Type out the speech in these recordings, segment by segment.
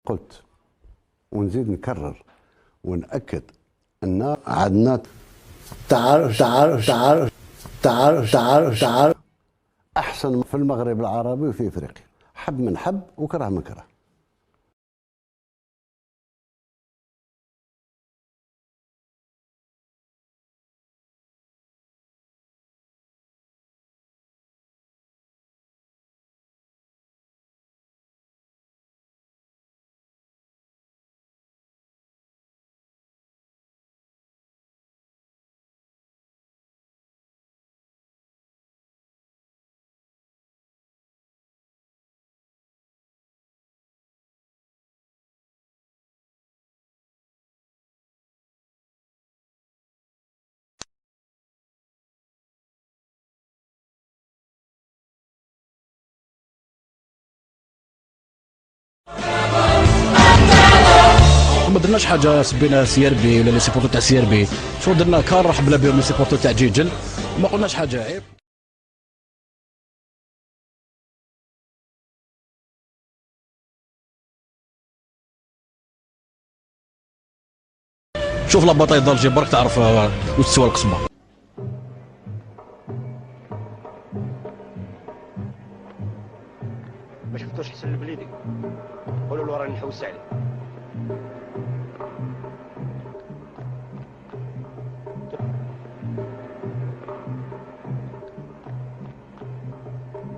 قلت ونزيد نكرر ونأكد أن عندنا تعارف أحسن في المغرب العربي وفي إفريقيا، حب من حب وكره من كره. ما درناش حاجه سبينا سي ار بي ولا لي سيبورتو تاع سي ار بي، شو درنا كان رحبنا بهم لي سيبورتو تاع جيجل، ما قلناش حاجه عيب. شوف لا باطاي دالجي برك تعرف وتسوى القسمه. ما شفتوش حسن البليدي، قولوا له راني نحوس عليه.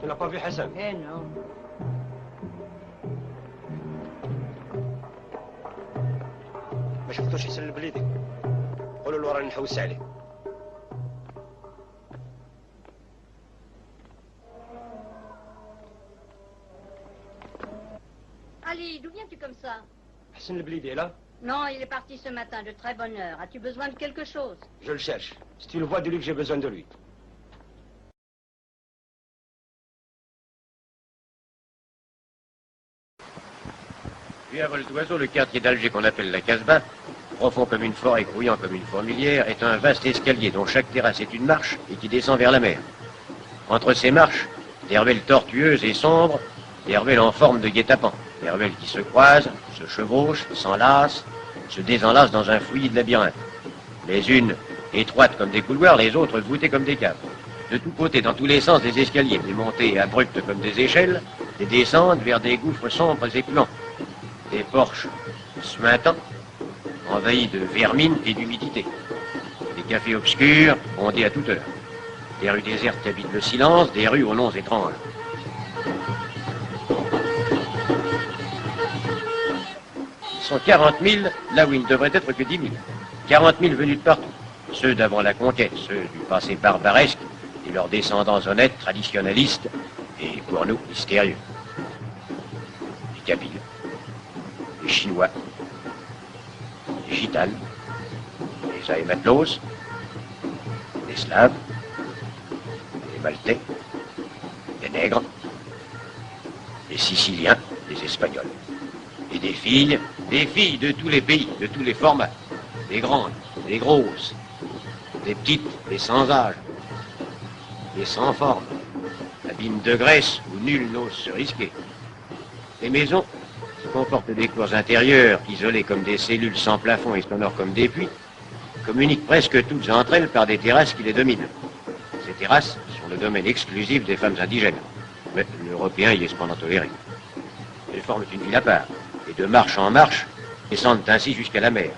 Tu n'as pas vu Hassan? Eh non. ما شفتوش حسن البليدي، قولوا له راني نحوس عليه. Ali, d'où viens-tu comme ça? Hassan البليدي est là? Non, il est parti ce matin de très bonne heure. As-tu besoin de quelque chose? Je le cherche. Si tu le vois, dis-lui que j'ai besoin de lui. Vu à vol d'oiseau, le quartier d'Alger qu'on appelle la Casbah, profond comme une forêt, grouillant comme une fourmilière, est un vaste escalier dont chaque terrasse est une marche et qui descend vers la mer. Entre ces marches, des ruelles tortueuses et sombres, des ruelles en forme de guet-apens, des ruelles qui se croisent, se chevauchent, s'enlacent, se désenlacent dans un fluide labyrinthe. Les unes étroites comme des couloirs, les autres voûtées comme des caves. De tous côtés, dans tous les sens, des escaliers, des montées abruptes comme des échelles, des descentes vers des gouffres sombres et puants. Des porches suintants, envahis de vermine et d'humidité. Des cafés obscurs, bondés à toute heure. Des rues désertes qui habitent le silence, des rues aux noms étranges. Ils sont 40 000, là où il ne devrait être que 10 000. 40 000 venus de partout. Ceux d'avant la conquête, ceux du passé barbaresque, et leurs descendants honnêtes, traditionnalistes, et pour nous, mystérieux. Les Kabyles, les Chinois, les Gitanes, les Aématlos, les Slaves, les Maltais, les Nègres, les Siciliens, les Espagnols. Et des filles de tous les pays, de tous les formats, des grandes, des grosses, des petites, des sans âge, des sans forme, abîmes de graisse où nul n'ose se risquer. Les maisons comportent des cours intérieures, isolées comme des cellules sans plafond et sonores comme des puits, communiquent presque toutes entre elles par des terrasses qui les dominent. Ces terrasses sont le domaine exclusif des femmes indigènes, mais l'Européen y est cependant toléré. Elles forment une ville à part, et de marche en marche, descendent ainsi jusqu'à la mer.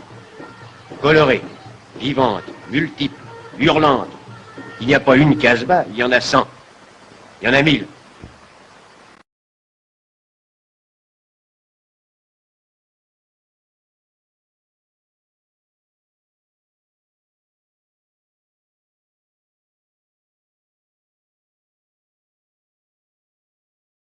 Colorées, vivantes, multiples, hurlantes. Il n'y a pas une Casbah, il y en a 100. Il y en a 1000.